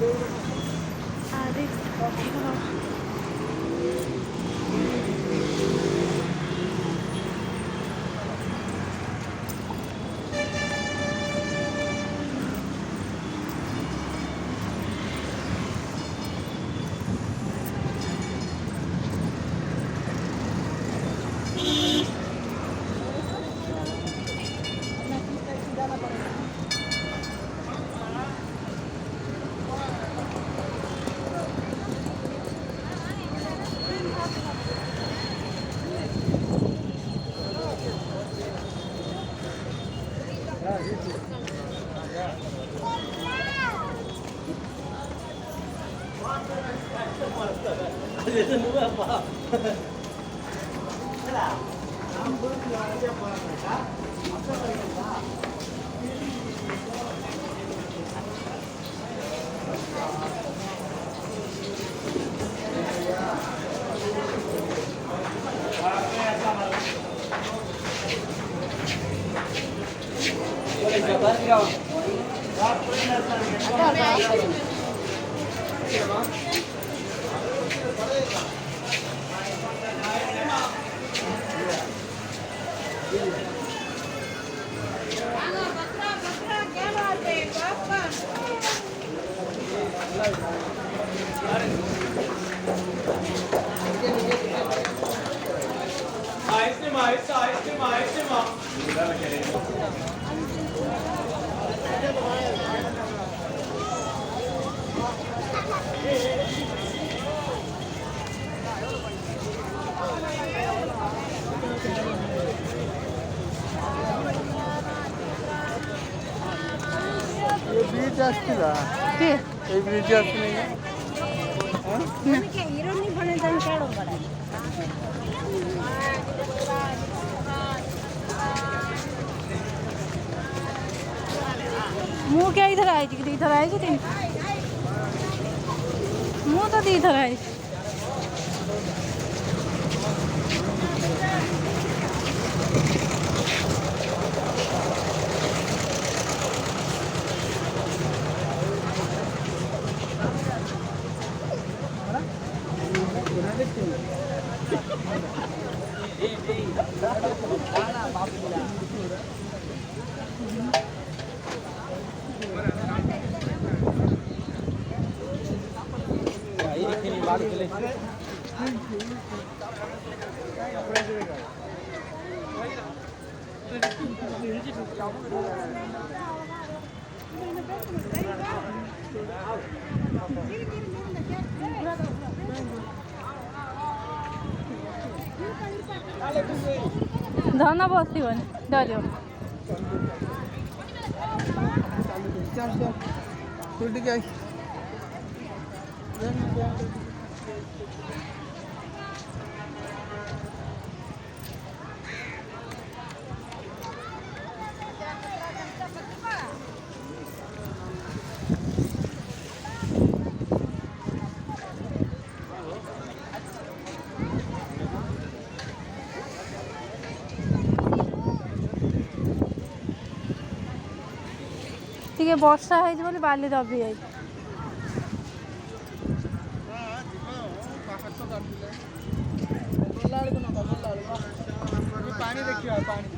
अरे बीच आसला ए ब्रिज आसने ನನಗೆ ಈರುಳ್ಳಿ ಬಣ್ಣದ ಕಾಡು ಬಡ मुँह क्या इधर आई थी इधर आई थी मुँह तो इधर आई धन बसवन डर ଟିକେ ବର୍ଷା ହେଇଛି ବୋଲି ବାଲି ଦବି ଯାଇଛି। पानी देखिए पानी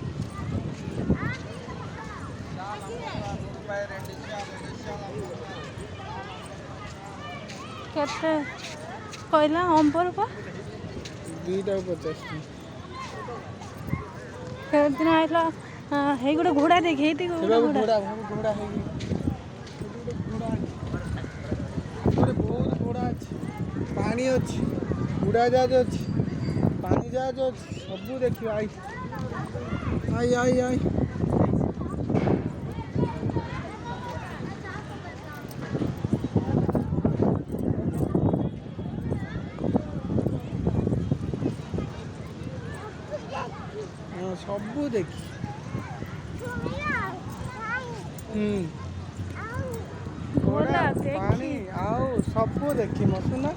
केते कहला अंबर को 250 दिन आइला हे गोटे घोड़ा देखी घोड़ा घोड़ा घोड़ा है बहुत घोड़ा अच्छी पानी अच्छी उड़ा जहाज अच्छी पानी जहाज अच्छी सब देखियो आई आई आई आई सब देखी घोड़ा पानी आओ सब देखी मसुना